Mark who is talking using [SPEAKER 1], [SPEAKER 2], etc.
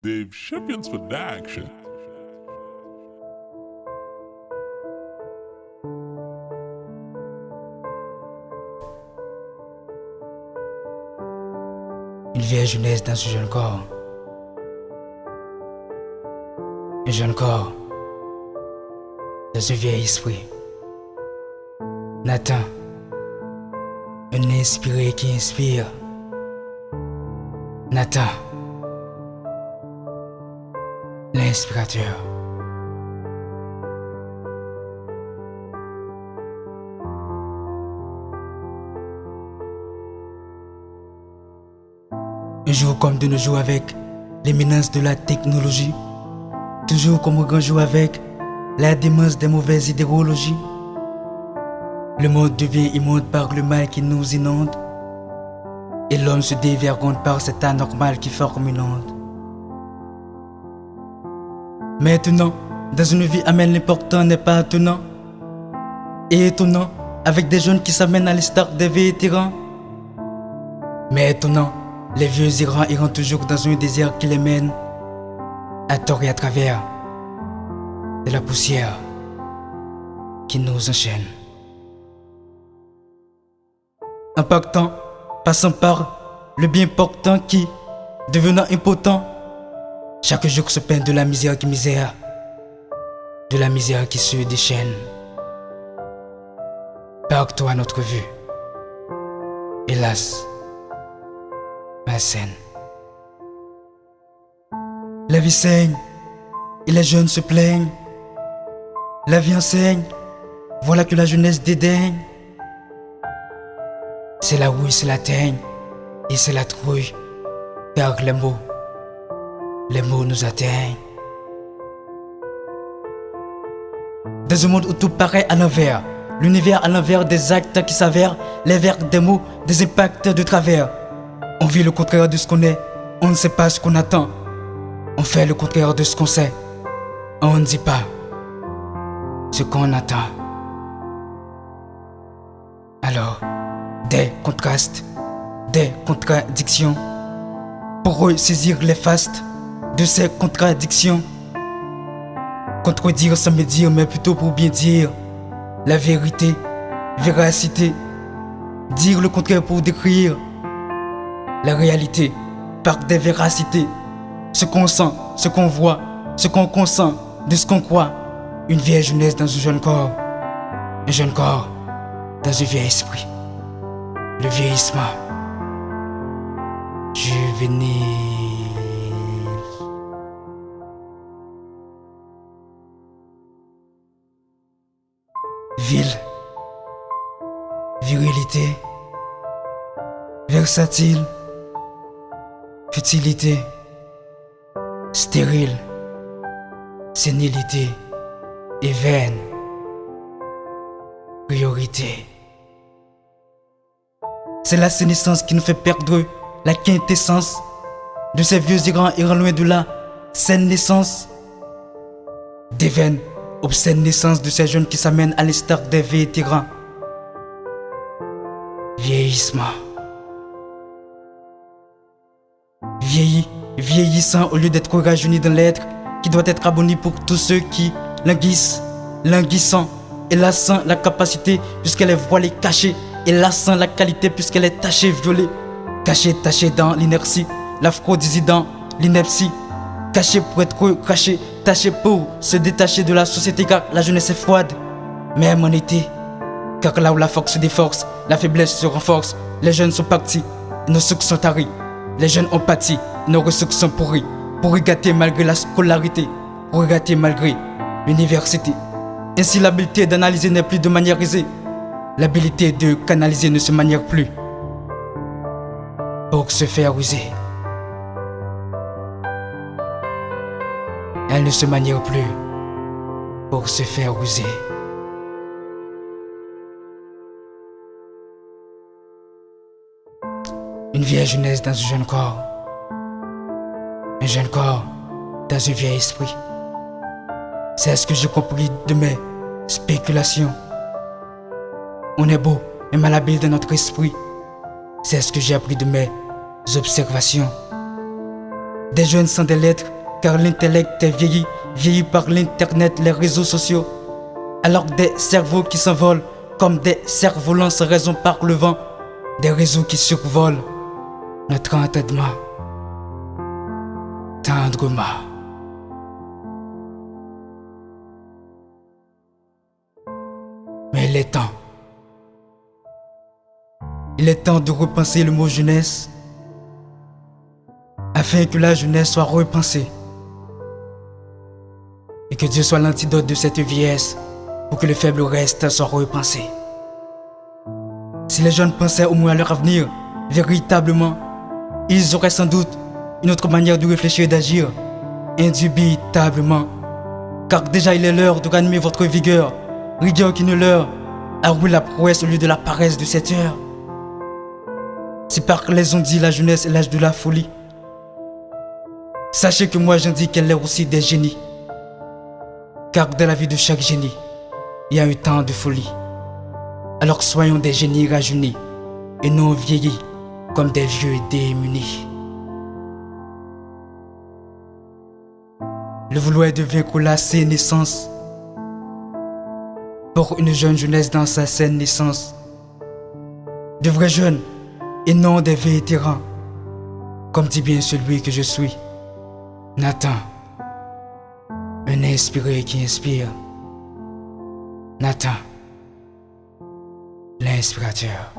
[SPEAKER 1] Dave Champions Production.
[SPEAKER 2] Une vieille jeunesse dans ce jeune corps. Un jeune corps dans ce vieil esprit. Nathan, un inspiré qui inspire. Nathan, l'inspirateur. Un jour comme de nos jours avec l'éminence de la technologie. Toujours comme un grand jour avec la démence des mauvaises idéologies. Le monde devient immonde par le mal qui nous inonde. Et l'homme se dévergonde par cet anormal qui forme une onde. Maintenant, dans une vie amène l'important n'est pas attenant et étonnant, avec des jeunes qui s'amènent à l'instar des vétérans. Mais étonnant, les vieux errants iront toujours dans un désert qui les mène à tort et à travers de la poussière qui nous enchaîne. Impactant, passant par le bien portant qui, devenant impotent, chaque jour se peint de la misère qui misère, de la misère qui se déchaîne. Partout à notre vue, hélas, malsaine. La vie saigne et les jeunes se plaignent. La vie enseigne, voilà que la jeunesse dédaigne. C'est la rouille, c'est la teigne et c'est la trouille, car les mots nous atteignent. Dans un monde où tout paraît à l'envers, l'univers à l'envers des actes qui s'avèrent, les vers des mots, des impacts de travers. On vit le contraire de ce qu'on est, on ne sait pas ce qu'on attend. On fait le contraire de ce qu'on sait, on ne dit pas ce qu'on attend. Alors, des contrastes, des contradictions, pour eux saisir les fastes de ces contradictions. Contredire sans médire, mais plutôt pour bien dire la vérité, véracité. Dire le contraire pour décrire la réalité par des véracités. Ce qu'on sent, ce qu'on voit, ce qu'on consent, de ce qu'on croit. Une vieille jeunesse dans un jeune corps. Un jeune corps dans un vieil esprit. Le vieillissement juvénile. Ville, virilité, versatile, futilité, stérile, sénilité et vaine, priorité. C'est la sénescence qui nous fait perdre la quintessence de ces vieux errants loin de la saine naissance. Des vaines, obscènes naissances de ces jeunes qui s'amènent à l'instar des vétérans. Vieillissement. Vieilli, vieillissant au lieu d'être rajeuni dans l'être qui doit être abonné pour tous ceux qui languissent, languissant et lassant la capacité puisqu'elle est voilée, cachée et lassant la qualité puisqu'elle est tachée, violée. Cachée, tachée dans l'inertie, l'afro-dissident, l'ineptie. Caché pour être craché, taché pour se détacher de la société car la jeunesse est froide. Même en été, car là où la force se déforce, la faiblesse se renforce. Les jeunes sont partis, nos sucres sont taris. Les jeunes ont pâti, nos ressources sont pourries. Pour y gâter malgré la scolarité, pour y gâter malgré l'université. Ainsi l'habileté d'analyser n'est plus de manière aisée. L'habilité de canaliser ne se manière plus pour se faire user. Elle ne se manière plus pour se faire user. Une vieille jeunesse dans un jeune corps. Un jeune corps dans un vieil esprit. C'est ce que j'ai compris de mes spéculations. On est beau et malhabile dans notre esprit. C'est ce que j'ai appris de mes observations. Des jeunes sans des lettres, car l'intellect est vieilli, vieilli par l'internet, les réseaux sociaux. Alors des cerveaux qui s'envolent, comme des cerfs-volants sans raison par le vent. Des réseaux qui survolent notre entendement tendrement. Mais il est temps. Il est temps de repenser le mot jeunesse afin que la jeunesse soit repensée et que Dieu soit l'antidote de cette vieillesse pour que le faible reste soit repensé. Si les jeunes pensaient au moins à leur avenir, véritablement, ils auraient sans doute une autre manière de réfléchir et d'agir, indubitablement. Car déjà il est l'heure de ranimer votre vigueur, rigueur qui ne leur a roulé la prouesse au lieu de la paresse de cette heure. Si par les on dit la jeunesse est l'âge de la folie, sachez que moi j'en dis qu'elle est aussi des génies. Car dans la vie de chaque génie, il y a un temps de folie. Alors soyons des génies rajeunis et non vieillis comme des vieux démunis. Le vouloir devient collassé naissance pour une jeune jeunesse dans sa saine naissance. De vrais jeunes et non des vétérans, comme dit bien celui que je suis, Nathan, un inspiré qui inspire. Nathan, l'inspirateur.